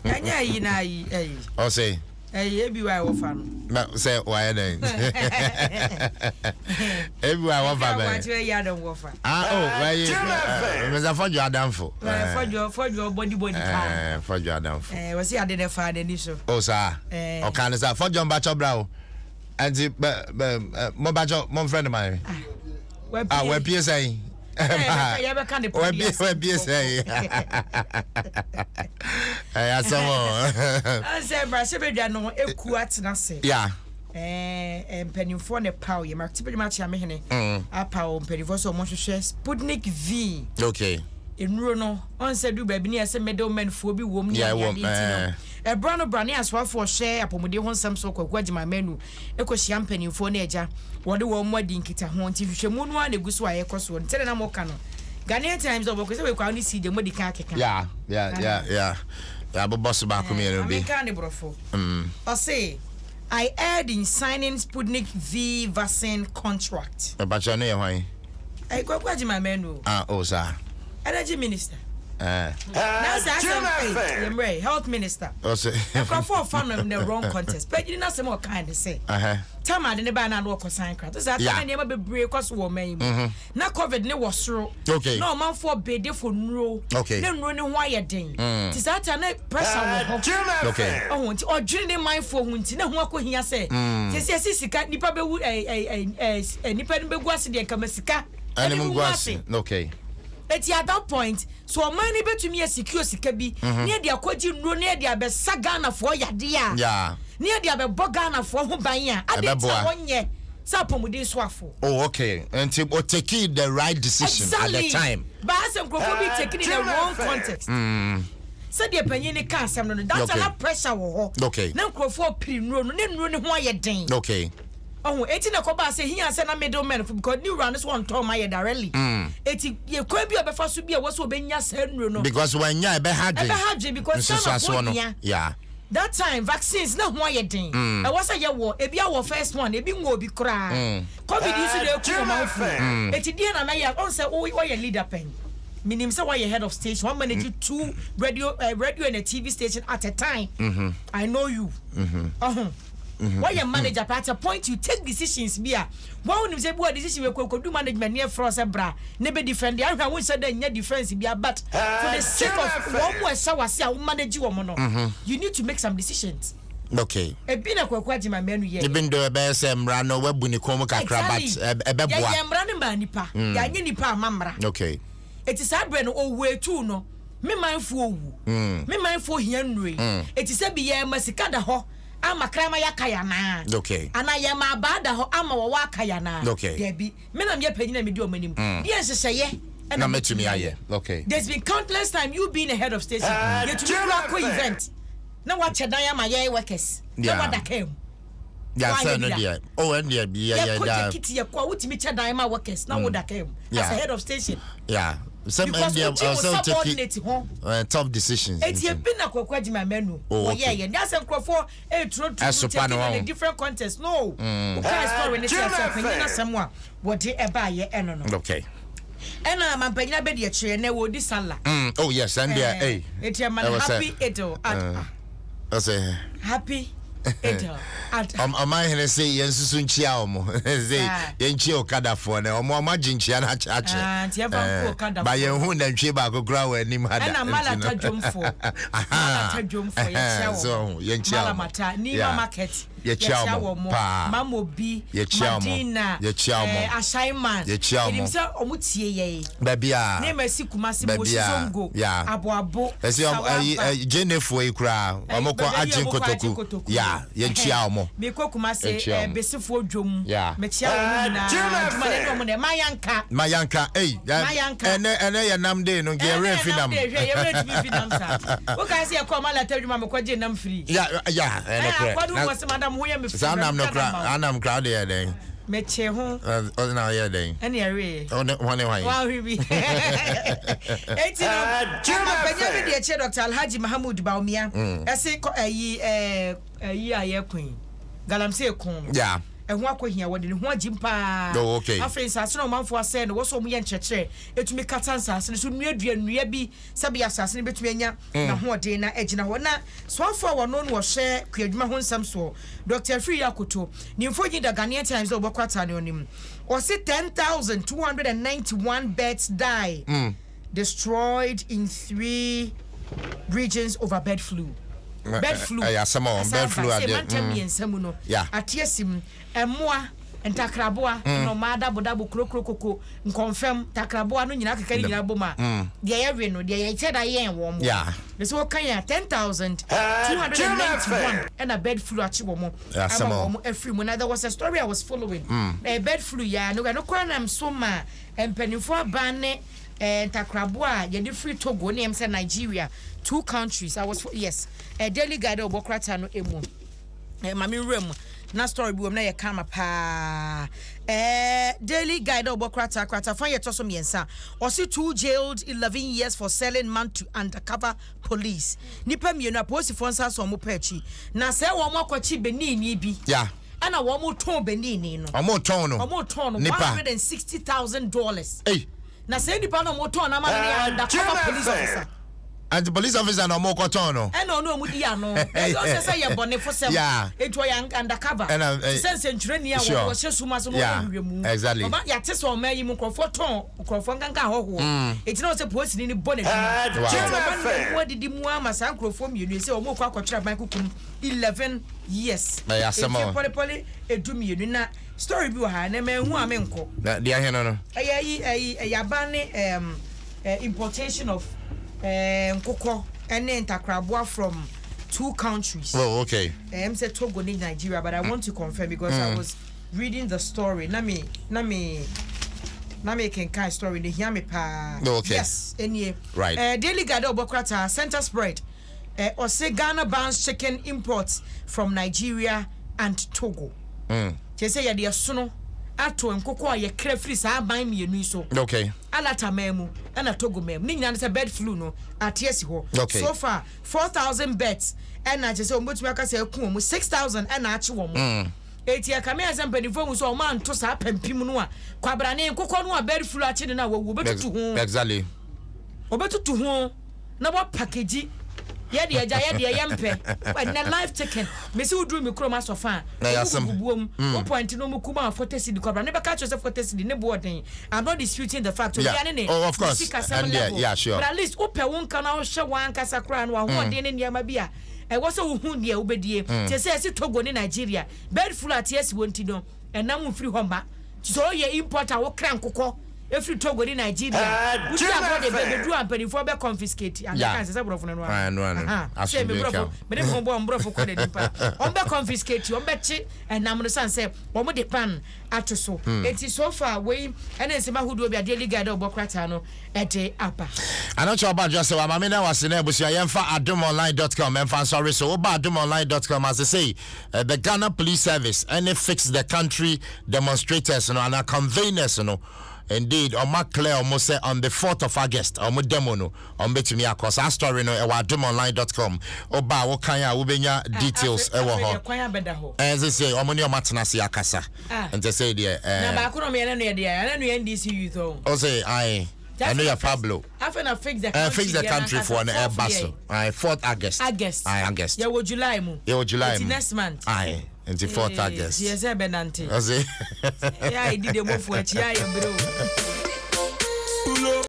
Anya yi na yi O say ebi wa wo fa no na say why then ebi wa fa be wa ti ya don wo fa why me za fojo adamfo fojo body ka fojo adamfo we see ade ne fa ni so o sa o kan sa fojo mba chobra o anti mo ba jo mo friend man we pie say ya be kan de we pie say asomo say bra se be dwa no eku atena se yeah mpanimfo ne paw ye martipe ma chia me hene apaw mpanimfo so mo hwehwe Sputnik V okay enuro no on se du ba bi ne ese middleman fo bi wom ne ya de brano brane aswafo hye apomode ho nsam so kwakwa agima manu ekohia mpanimfo ne eja wode wo mwadi nkita ho nti hwehwemu no a neguso aye koso ntene na mo ka no Ghanaian Times of because we kwa ni see de modi ka keka yeah but boss ba come here be American brofo I say I aired in signing Sputnik V vaccine contract ba cha no ye hwan kwakwa agima manu o sa energy minister that's actually health minister also for fun in the wrong contest but you know some more kind of say tama de ne ba na no sign card so that time never be break cause wo man na covid ne was so okay no man for bede for nro okay ne nro ne ho ayeden ti that time na pressure wo okay oh nti odwene ne mind for hu nti na ho akohia say se sika nipa be wu nipa ne be gu ase de kama sika ani mu gu ase okay at that point so money betumi secure sika bi ne de akoji nro ne de abesa Ghana for yade a yeah ne de abebo Ghana for ho ban a adeta wonye sa pomudi so afo oh okay and o take the right decision at the time but as enkrofo bi taking in the wrong context so de panyin ne ka asem no that's a pressure wo ho okay na enkrofo piri nro no ne nro ne ho ayeden okay oh eti na koba say he say na middleman because new run this one to my directly eti ye kwa bi obefa so bi e wo so obenya sanro no because when nya be hadwe because some yeah that time vaccines na ho ayeden e wo say ye wo ebi awo first one ebi ngo obi kra covid issue dey ku ma fu eti die na ya on say wo ye leader pen minim say why head of station one manage two radio and a TV station at a time I know you why your manager at a point you take decisions bia why you say boy decision we ko do management near froze bra ne be defend ya hwa we say that nya defense bia but for the sake of one more shawase a manage wo no you need to make some decisions okay e bi na kwakwa agima menu ye e bi ndo be say mra no wabu ni kom kakra but e be boa ya mra ne ba nipa ya nye nipa amamra okay it is hard no owe tu no me manfo owu me manfo hia nrui it is be ya masika da ho ama krama yakaya na okay ana ya ma bada ho ama wo wakaya na okay bi me na me panyina me di omanim di enseseye na metumi aye okay there's been countless time you being a head of station you to do a event na wa chedan ya ma ye workers na wa dakem ya say no dia oh and dia bi ya da kiti ya kwa wutimi chedan ma workers na wo dakem as a head of station yeah some India also take tough decisions. It's been a kwakwa menu. Oh yeah, that's a crofo a different contest. No. Okay, story ni say someone what e ba ye eno no. Okay. And I'm panyina be de kire na wo di sala. Oh yes, and there it's a man happy edo I say happy edo am I here say yensusu nchia omo say yenchi okada for na omo amajinchia na ache anti eva ko okada ba yen hu na ntwe ba kokura wa nim hada na mala tajomfo yenchia so yenchia mala mata ni market yenchia omo mamobi madina ashaiman edim say omo tie ye ba bia na masi kumasi mo zongo aboabo esi jenefo ikura omo ko agin kotoku ya yenchia omo me ko kumase besifo dwom me chia wo nyina adumane no mo ne mayanka ene ya namde no ge refinam ye refinam sa wo ka se ko mala tadwuma me ko je nam free ya ene kre kwadu mo se madam ho ye me free anam no kra anam crowd ye den me che ho na ye den ene ye re one wa hwi eti no chuma penya bi de che Dr. Alhaji Mahamud Baumia ese ayi aye queen galamse kon ɛho akɔhia wɔde ne ho agimpa okay afei nsase na ɔmanfo asɛ no wɔso ɔmo yɛ nkyerɛkyerɛ etumi kata nsase no so nnua bi sɛbi asase no betumi anya na hoɔden na agina hɔ na soafo a wɔno no wɔhyɛ kuadwuma ho nsɛm so Dr. Free Yakoto nimfo gyi da Ghanaian Times da ɔbɔkwata ne onim ɔse 10,291 birds die destroyed in 3 regions over bird flu. Bird flu. Bird flu. Atiesim emoa entakraboa no mada bodabo krokro confirm takraboa no nyina kekari nyina boma de yewe no de ye cheda yen wo mo de so kan ya 10,291 and a bird flu achi wo mo every mo. There was a story I was following a bird flu ya no kwa nam so ma empanifo abane takraboa ye de free Togo ne say Nigeria 2 countries. I was yes a daily guide obokrata no emu mami room na story bi wom na ye kama pa daily guide obokrata fan ye toso miensa osi 2 jailed 11 years for selling man to undercover police nipa mienu aposi fonsa so mo pachi na se wo mo akwachi benini bi ana wo mo ton benini no mo ton no $160,000 na se nipa no mo ton na ma na undercover police officer and the police officer no more kotono and no mudi ano so say ye bone for sem it was undercover sense entreni ya wo se suma so no wiemu exactly oba ya te so ma yi mu krofo nganka hoho it no say police ni bone wo didi mu ama san krofo mienu say o mo kwa kwatira ban kukum 11 years poli edumienu na story bi wa ha na ma hu amenko na dia he no yabane importation of nkoko ene ntakrabua from 2 countries. Oh, okay. Say Togo ni Nigeria, but I want to confirm because I was reading the story. Na me can kind story the hear me pa. Okay. Yes, any right. Daily Guide Obokrata center spread. Or say Ghana bans chicken imports from Nigeria and Togo. They say ya dia sono ato nkoko a ye kra free sa ban mienu so. Okay. Alata memu and a Togo mem. Ni nyana say bird flu no atiesi ho. Okay. So far 4,000 birds and I just say ombotumi aka say ku omu 6,000 and achi wo mo. Eti akame azam penifo mu so o man to sa pampim no a kwabrane nkoko no a bird flu achi na wo betutu ho. Exactly. Obetutu ho na bo package yede yempe na live chicken me see udru me kroma sofa bubuom o point no mu kuma 40 cedi kwabra ne be catch yourself 40 cedi ne boarding. I'm not disputing the fact of course and yeah sure but at least ope won kana o hwe wan kasa kra no ahode ne niam bia e wo se wo hu ne obedie te se esi Togo ne Nigeria bird flu atiesi wonti no enam free homa so ye importer wo kra nkokɔ every Togo in Nigeria, which are the baby do and penny for be confiscate and can't say brother no say me brother but if one brother for the on be confiscate on be and na mo san say omo de pan atoso it is so far way and then say ma hudu obi daily guide obokrata no ete apa ana cho ba just say ma me na wase na ebusia yemfa adumonline.com emfa sorry so oba adumonline.com as they say the Ghana Police Service and it fix the country demonstrators and conveners indeed on my clear almost say on the 4th of August on demo no on betumi akos our story no e wa adumonline.com oba wo kan ya wo benya details e wo ho as they say omoni o matenase akasa and they say there na ba ko no me no dey na no NDC youth o say I know your Pablo after fix the country for an air basso 4th August yeah wo July mu next month and the 4th August yes benante I say yeah I did the move for a chia bro